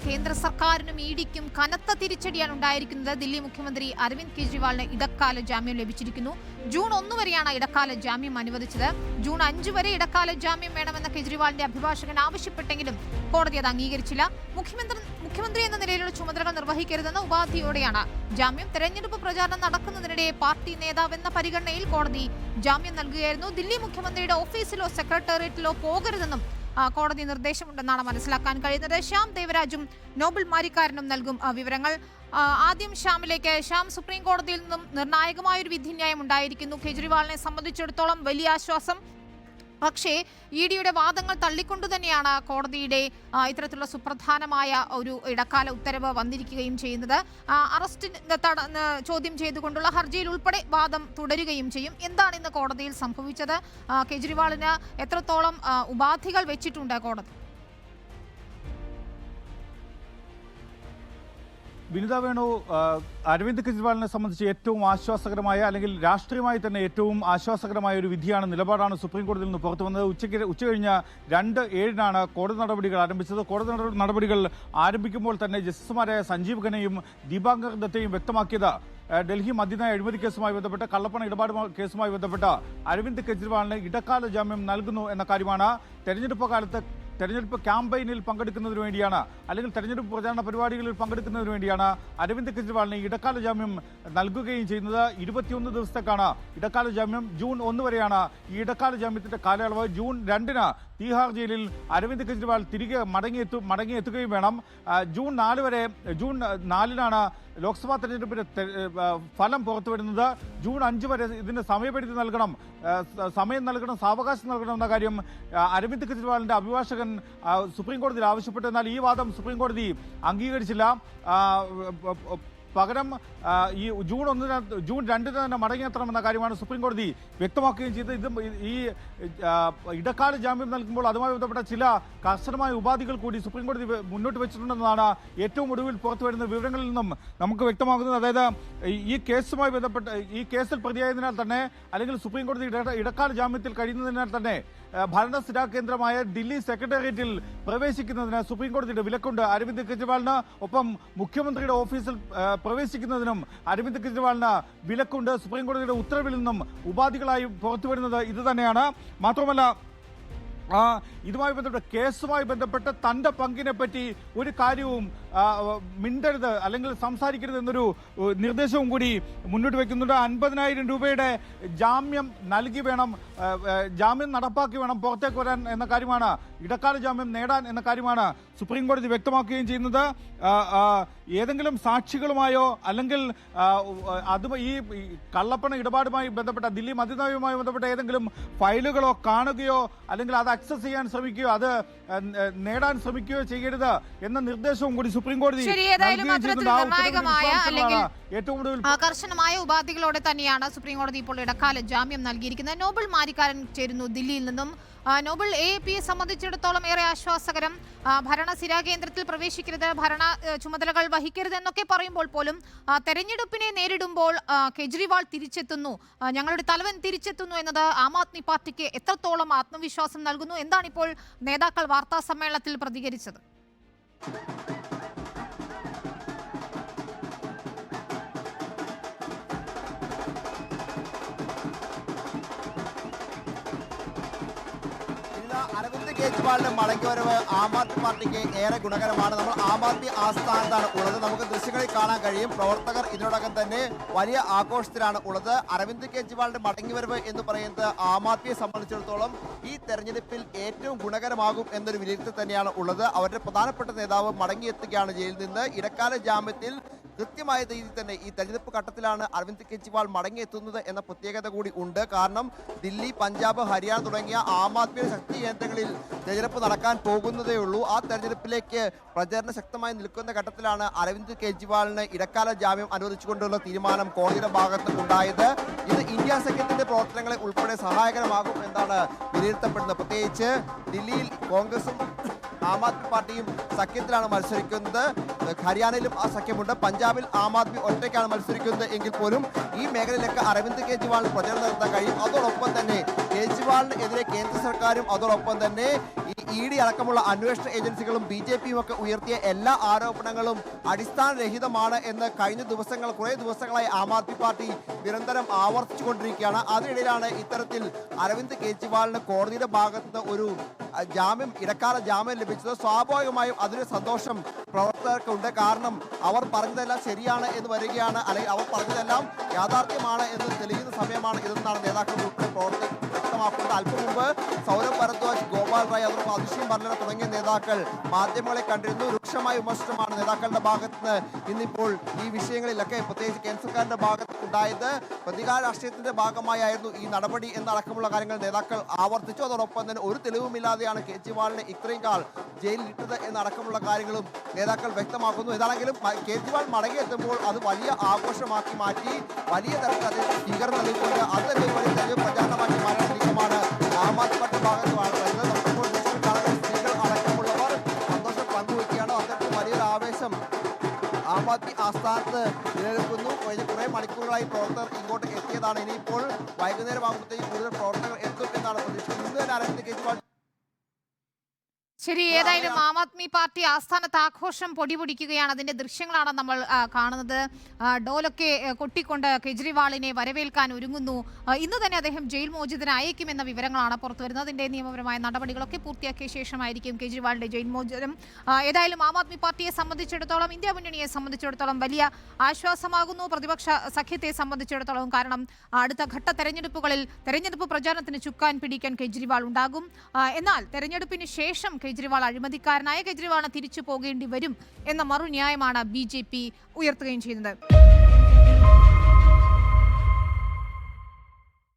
കേന്ദ്ര സർക്കാരിനും ഇഡിക്കും കനത്ത തിരിച്ചടിയാണ് ഉണ്ടായിരിക്കുന്നത്. ദില്ലി മുഖ്യമന്ത്രി അരവിന്ദ് കെജ്രിവാളിന് ഇടക്കാല ജാമ്യം ലഭിച്ചിരിക്കുന്നു. ജൂൺ 1 വരെയാണ് ഇടക്കാല ജാമ്യം അനുവദിച്ചത്. ജൂൺ 5 വരെ ഇടക്കാല ജാമ്യം വേണമെന്ന കെജ്രിവാളിന്റെ അഭിഭാഷകൻ ആവശ്യപ്പെട്ടെങ്കിലും കോടതി അത് അംഗീകരിച്ചില്ല. മുഖ്യമന്ത്രി എന്ന നിലയിലുള്ള ചുമതലകൾ നിർവഹിക്കരുതെന്ന ഉപാധിയോടെയാണ് ജാമ്യം. തെരഞ്ഞെടുപ്പ് പ്രചാരണം നടക്കുന്നതിനിടെ പാർട്ടി നേതാവെന്ന പരിഗണനയിൽ കോടതി ജാമ്യം നൽകുകയായിരുന്നു. ദില്ലി മുഖ്യമന്ത്രിയുടെ ഓഫീസിലോ സെക്രട്ടേറിയറ്റിലോ പോകരുതെന്നും കോടതി നിർദ്ദേശമുണ്ടെന്നാണ് മനസ്സിലാക്കാൻ കഴിയുന്നത്. ശ്യാം ദേവരാജും നോബൽ മാരിക്കാരനും നൽകും വിവരങ്ങൾ. ആദ്യം ശ്യാമിലേക്ക്. ശ്യാം, സുപ്രീം കോടതിയിൽ നിന്നും നിർണായകമായൊരു വിധിന്യായം ഉണ്ടായിരിക്കുന്നു. കെജ്രിവാളിനെ സംബന്ധിച്ചിടത്തോളം വലിയ ആശ്വാസം. പക്ഷേ ഇഡിയുടെ വാദങ്ങൾ തള്ളിക്കൊണ്ടു തന്നെയാണ് കോടതിയുടെ ഇത്തരത്തിലുള്ള സുപ്രധാനമായ ഒരു ഇടക്കാല ഉത്തരവ് വന്നിരിക്കുകയും ചെയ്യുന്നത്. അറസ്റ്റ് ചോദ്യം ചെയ്തുകൊണ്ടുള്ള ഹർജിയിൽ ഉൾപ്പെടെ വാദം തുടരുകയും ചെയ്യും. എന്താണ് ഇന്ന് കോടതിയിൽ സംഭവിച്ചത്? കെജ്രിവാളിന് എത്രത്തോളം ഉപാധികൾ വെച്ചിട്ടുണ്ട് കോടതി? വിനിത വേണു, അരവിന്ദ് കെജ്രിവാളിനെ സംബന്ധിച്ച് ഏറ്റവും ആശ്വാസകരമായ അല്ലെങ്കിൽ രാഷ്ട്രീയമായി തന്നെ ഏറ്റവും ആശ്വാസകരമായ ഒരു വിധിയാണ്, നിലപാടാണ് സുപ്രീം കോടതിയിൽ നിന്ന് പുറത്തു വന്നത്. ഉച്ചകഴിഞ്ഞ് 2:07 കോടതി നടപടികൾ ആരംഭിച്ചത്. കോടതി നടപടികൾ ആരംഭിക്കുമ്പോൾ തന്നെ ജസ്റ്റിസുമാരായ സഞ്ജീവ് ഖന്നയും ദീപാങ്കർ ദത്തയും വ്യക്തമാക്കിയത് ഡൽഹി മദ്യനയ അഴിമതി കേസുമായി ബന്ധപ്പെട്ട് കള്ളപ്പണ ഇടപാട് കേസുമായി ബന്ധപ്പെട്ട് അരവിന്ദ് കെജ്രിവാളിന് ഇടക്കാല ജാമ്യം നൽകുന്നു എന്ന കാര്യമാണ്. തെരഞ്ഞെടുപ്പ് ക്യാമ്പയിനിൽ പങ്കെടുക്കുന്നതിന് വേണ്ടിയാണ്, അല്ലെങ്കിൽ തെരഞ്ഞെടുപ്പ് പ്രചാരണ പരിപാടികളിൽ പങ്കെടുക്കുന്നതിന് വേണ്ടിയാണ് അരവിന്ദ് കെജ്രിവാളിന് ഇടക്കാല ജാമ്യം നൽകുകയും ചെയ്യുന്നത്. 21 ദിവസത്തേക്കാണ് ഇടക്കാല ജാമ്യം. ജൂൺ 1 വരെയാണ് ഈ ഇടക്കാല ജാമ്യത്തിന്റെ കാലയളവ്. ജൂൺ 2 തീഹാർ ജയിലിൽ അരവിന്ദ് കെജ്രിവാൾ തിരികെ മടങ്ങിയെത്തുകയും വേണം. ജൂൺ 4 ലോക്സഭാ തെരഞ്ഞെടുപ്പിന്റെ ഫലം പുറത്തുവരുന്നത്. ജൂൺ 5 വരെ ഇതിന് സമയപരിധി നൽകണം, സാവകാശം നൽകണം എന്ന കാര്യം അരവിന്ദ് കെജ്രിവാളിന്റെ അഭിഭാഷകൻ സുപ്രീം കോടതിയിൽ ആവശ്യപ്പെട്ടു. എന്നാൽ ഈ വാദം സുപ്രീം കോടതി അംഗീകരിച്ചില്ല. പകരം ഈ ജൂൺ 2 തന്നെ മടങ്ങിയെത്തണമെന്ന കാര്യമാണ് സുപ്രീം കോടതി വ്യക്തമാക്കുകയും ചെയ്തത്. ഇത് ഈ ഇടക്കാല ജാമ്യം നൽകുമ്പോൾ അതുമായി ബന്ധപ്പെട്ട ചില കർശനമായ ഉപാധികൾ കൂടി സുപ്രീം കോടതി മുന്നോട്ട് വെച്ചിട്ടുണ്ടെന്നാണ് ഏറ്റവും ഒടുവിൽ പുറത്തുവരുന്ന വിവരങ്ങളിൽ നിന്നും നമുക്ക് വ്യക്തമാകുന്നത്. അതായത് ഈ കേസുമായി ബന്ധപ്പെട്ട് ഈ കേസിൽ പ്രതിയായതിനാൽ തന്നെ, അല്ലെങ്കിൽ സുപ്രീം കോടതി ഇടക്കാല ജാമ്യത്തിൽ കഴിയുന്നതിനാൽ തന്നെ ഭരണസ്ഥിരാ കേന്ദ്രമായ ദില്ലി സെക്രട്ടേറിയറ്റിൽ പ്രവേശിക്കുന്നതിന് സുപ്രീം കോടതിയുടെ വിലക്കുണ്ട്. അരവിന്ദ് കെജ്രിവാളിന് ഒപ്പം മുഖ്യമന്ത്രിയുടെ ഓഫീസിൽ പ്രവേശിക്കുന്നതിനും അരവിന്ദ് കെജ്രിവാളിന് വിലക്കുണ്ട്. സുപ്രീം കോടതിയുടെ ഉത്തരവിൽ നിന്നും ഉപാധികളായി പുറത്തുവരുന്നത് ഇത് തന്നെയാണ്. മാത്രമല്ല, ഇതുമായി ബന്ധപ്പെട്ട് കേസുമായി ബന്ധപ്പെട്ട് തന്റെ പങ്കിനെ പറ്റി ഒരു കാര്യവും മിണ്ടരുത് അല്ലെങ്കിൽ സംസാരിക്കരുത് എന്നൊരു നിർദ്ദേശവും കൂടി മുന്നോട്ട് വയ്ക്കുന്നുണ്ട്. 50,000 രൂപയുടെ ജാമ്യം നൽകി വേണം, ജാമ്യം നടപ്പാക്കി വേണം പുറത്തേക്ക് വരാൻ എന്ന കാര്യമാണ്, ഇടക്കാല ജാമ്യം നേടാൻ എന്ന കാര്യമാണ് സുപ്രീം കോടതി വ്യക്തമാക്കുകയും ചെയ്യുന്നത്. ഏതെങ്കിലും സാക്ഷികളുമായോ അല്ലെങ്കിൽ ഈ കള്ളപ്പണ ഇടപാടുമായി ബന്ധപ്പെട്ട ദില്ലി മദ്യനയവുമായി ബന്ധപ്പെട്ട ഏതെങ്കിലും ഫയലുകളോ കാണുകയോ അല്ലെങ്കിൽ അത് ആക്സസ് ചെയ്യാൻ ശ്രമിക്കുകയോ അത് നേടാൻ ശ്രമിക്കുകയോ ചെയ്യരുത് എന്ന നിർദ്ദേശവും കൂടി സുപ്രീം കോടതി ഏറ്റവും കർശനമായ ഉപാധികളോടെ തന്നെയാണ് സുപ്രീം കോടതി ഇപ്പോൾ ഇടക്കാല ജാമ്യം നൽകിയിരിക്കുന്നത്. നോബൽ മാരിക്കാരൻ ചേരുന്നു ദില്ലിയിൽ നിന്നും. നോബൽ, AAPയെ സംബന്ധിച്ചിടത്തോളം ഏറെ ആശ്വാസകരം. ഭരണസിരാ കേന്ദ്രത്തിൽ പ്രവേശിക്കരുത്, ഭരണ ചുമതലകൾ വഹിക്കരുത് എന്നൊക്കെ പറയുമ്പോൾ പോലും തെരഞ്ഞെടുപ്പിനെ നേരിടുമ്പോൾ കെജ്രിവാൾ തിരിച്ചെത്തുന്നു, ഞങ്ങളുടെ തലവൻ തിരിച്ചെത്തുന്നു എന്നത് ആം ആദ്മി പാർട്ടിക്ക് എത്രത്തോളം ആത്മവിശ്വാസം നൽകുന്നു? എന്താണിപ്പോൾ നേതാക്കൾ വാർത്താ സമ്മേളനത്തിൽ പ്രതികരിച്ചത്? അരവിന്ദ് കെജ്രിവാളിന്റെ മടങ്ങിവരവ് ആം ആദ്മി പാർട്ടിക്ക് ഏറെ ഗുണകരമാണ്. നമ്മൾ ആം ആദ്മി ആസ്ഥാനത്താണ് ഉള്ളത്. നമുക്ക് ദൃശ്യങ്ങളിൽ കാണാൻ കഴിയും. പ്രവർത്തകർ ഇതിനോടകം തന്നെ വലിയ ആഘോഷത്തിലാണ് ഉള്ളത്. അരവിന്ദ് കെജ്രിവാളിന്റെ മടങ്ങിവരവ് എന്ന് പറയുന്നത് ആം ആദ്മിയെ സംബന്ധിച്ചിടത്തോളം ഈ തെരഞ്ഞെടുപ്പിൽ ഏറ്റവും ഗുണകരമാകും എന്നൊരു വിലയിരുത്തൽ തന്നെയാണ് ഉള്ളത്. അവരുടെ പ്രധാനപ്പെട്ട നേതാവ് മടങ്ങിയെത്തുകയാണ് ജയിലിൽ നിന്ന്. ഇടക്കാല ജാമ്യത്തിൽ കൃത്യമായ രീതിയിൽ തന്നെ ഈ തെരഞ്ഞെടുപ്പ് ഘട്ടത്തിലാണ് അരവിന്ദ് കെജ്രിവാൾ മടങ്ങിയെത്തുന്നത് എന്ന പ്രത്യേകത കൂടി ഉണ്ട്. കാരണം ദില്ലി, പഞ്ചാബ്, ഹരിയാന തുടങ്ങിയ ആം ആദ്മിയുടെ ശക്തി കേന്ദ്രങ്ങളിൽ തെരഞ്ഞെടുപ്പ് നടക്കാൻ പോകുന്നതേ ഉള്ളൂ. ആ തെരഞ്ഞെടുപ്പിലേക്ക് പ്രചരണം ശക്തമായി നിൽക്കുന്ന ഘട്ടത്തിലാണ് അരവിന്ദ് കെജ്രിവാളിന് ഇടക്കാല ജാമ്യം അനുവദിച്ചുകൊണ്ടുള്ള തീരുമാനം കോടതിയുടെ ഭാഗത്ത് ഉണ്ടായത്. ഇത് ഇന്ത്യ സഖ്യത്തിന്റെ പ്രവർത്തനങ്ങളെ ഉൾപ്പെടെ സഹായകരമാകും എന്നാണ് വിലയിരുത്തപ്പെടുന്നത്. പ്രത്യേകിച്ച് ദില്ലിയിൽ കോൺഗ്രസും ആം ആദ്മി പാർട്ടിയും സഖ്യത്തിലാണ് മത്സരിക്കുന്നത്. ഹരിയാനയിലും ആ സഖ്യമുണ്ട്. പഞ്ചാബിൽ ആം ആദ്മി ഒറ്റയ്ക്കാണ് മത്സരിക്കുന്നത് എങ്കിൽ പോലും ഈ മേഖലയിലൊക്കെ അരവിന്ദ് കെജ്രിവാളിന് പ്രചരണം നടത്താൻ കഴിയും. അതോടൊപ്പം തന്നെ കേജ്രിവാളിന് എതിരെ കേന്ദ്ര സർക്കാരും അതോടൊപ്പം തന്നെ ഈ ED അടക്കമുള്ള അന്വേഷണ ഏജൻസികളും BJPയും ഒക്കെ ഉയർത്തിയ എല്ലാ ആരോപണങ്ങളും അടിസ്ഥാനരഹിതമാണ് എന്ന് കഴിഞ്ഞ കുറേ ദിവസങ്ങളായി ആം ആദ്മി പാർട്ടി നിരന്തരം ആവർത്തിച്ചുകൊണ്ടിരിക്കുകയാണ്. അതിനിടയിലാണ് ഇത്തരത്തിൽ അരവിന്ദ് കെജ്രിവാളിന് കോടതിയുടെ ഭാഗത്ത് ഒരു ഇടക്കാല ജാമ്യം ലഭിച്ചത്. സ്വാഭാവികമായും അതിന് സന്തോഷം പ്രവർത്തകർക്കുണ്ട്. കാരണം അവർ പറഞ്ഞതെല്ലാം ശരിയാണ് എന്ന് വരികയാണ്, അല്ലെങ്കിൽ അവർ പറഞ്ഞതെല്ലാം യാഥാർത്ഥ്യമാണ് എന്ന് തെളിയുന്ന സമയമാണ് ഇതെന്നാണ് നേതാക്കൾ ഉൾപ്പെടെ പ്രവർത്തകർ വ്യക്തമാക്കുന്നത്. അല്പം മുമ്പ് സൗരഭ് ഭരദ്വാജ്, ഗോപാൽ റായ്, അതോടൊപ്പം അതിഷി മർലന തുടങ്ങിയ നേതാക്കൾ മാധ്യമങ്ങളെ കണ്ടിരുന്നു. രൂക്ഷമായ വിമർശനമാണ് നേതാക്കളുടെ ഭാഗത്ത് നിന്ന് ഇന്നിപ്പോൾ ഈ വിഷയങ്ങളിലൊക്കെ പ്രത്യേകിച്ച് കേന്ദ്ര സർക്കാരിന്റെ ഭാഗത്ത് ഉണ്ടായത്. പ്രതികാര രാഷ്ട്രീയത്തിന്റെ ഭാഗമായിരുന്നു ഈ നടപടി എന്നടക്കമുള്ള കാര്യങ്ങൾ നേതാക്കൾ ആവർത്തിച്ചു. അതോടൊപ്പം തന്നെ ഒരു തെളിവുമില്ലാതെയാണ് കേജ്രിവാളിനെ ഇത്രയും കാൽ ജയിലിൽ ഇട്ടത് എന്നടക്കമുള്ള കാര്യങ്ങളും നേതാക്കൾ വ്യക്തമാക്കുന്നു. ഏതാണെങ്കിലും കേജ്രിവാൾ മടങ്ങിയെത്തുമ്പോൾ അത് വലിയ ആഘോഷമാക്കി മാറ്റി, വലിയ തരത്തിൽ അത് സ്വീകരണം നൽകിക്കൊണ്ട് അത് തന്നെ വലിയ തെളിവ് പ്രചാരണമാക്കി മാറ്റാൻ നീക്കമാണ് ആം ആദ്മി പാർട്ടി ഭാഗത്ത് വരുന്നത്. നമുക്കിപ്പോൾ സ്ത്രീകൾ അടക്കമുള്ളവർ സന്തോഷം പങ്കുവയ്ക്കുകയാണ്. അത്തരത്തിൽ വലിയൊരു ആവേശം ആം ആദ്മി ആസ്ഥാനത്ത് നിലനിൽക്കുന്നു. കഴിഞ്ഞ കുറേ മണിക്കൂറുകളായി പ്രവർത്തകർ ഇങ്ങോട്ട് എത്തിയതാണ്. ഇനിയിപ്പോൾ വൈകുന്നേരമാകുമ്പോഴത്തേക്ക് കൂടുതൽ പ്രവർത്തകർ എത്തും എന്നാണ് പ്രതീക്ഷിക്കുന്നത്. ഇന്ന് തന്നെ അരവിന്ദ് കെജ്രിവാൾ ശരി, ഏതായാലും ആം ആദ്മി പാർട്ടി ആസ്ഥാനത്ത് ആഘോഷം പൊടിപൊടിക്കുകയാണ്. അതിന്റെ ദൃശ്യങ്ങളാണ് നമ്മൾ കാണുന്നത്. ഡോലൊക്കെ കൊട്ടിക്കൊണ്ട് കെജ്രിവാളിനെ വരവേൽക്കാൻ ഒരുങ്ങുന്നു. ഇന്ന് തന്നെ അദ്ദേഹം ജയിൽ മോചിതനായേക്കുമെന്ന വിവരങ്ങളാണ് പുറത്തുവരുന്നത്. അതിന്റെ നിയമപരമായ നടപടികളൊക്കെ പൂർത്തിയാക്കിയ ശേഷമായിരിക്കും കെജ്രിവാളിന്റെ ജയിൽ മോചനം. ഏതായാലും ആം ആദ്മി പാർട്ടിയെ സംബന്ധിച്ചിടത്തോളം, ഇന്ത്യ മുന്നണിയെ സംബന്ധിച്ചിടത്തോളം വലിയ ആശ്വാസമാകുന്നു പ്രതിപക്ഷ സഖ്യത്തെ സംബന്ധിച്ചിടത്തോളം. കാരണം അടുത്ത ഘട്ട തെരഞ്ഞെടുപ്പ് പ്രചാരണത്തിന് ചുക്കാൻ പിടിക്കാൻ കെജ്രിവാൾ ഉണ്ടാകും. എന്നാൽ തെരഞ്ഞെടുപ്പിന് ശേഷം കെജ്രിവാൾ അഴിമതിക്കാരനായ കെജ്രിവാളിന് തിരിച്ചു പോകേണ്ടി വരും എന്ന മറുന്യായമാണ് BJP ഉയർത്തുകയും ചെയ്യുന്നത്.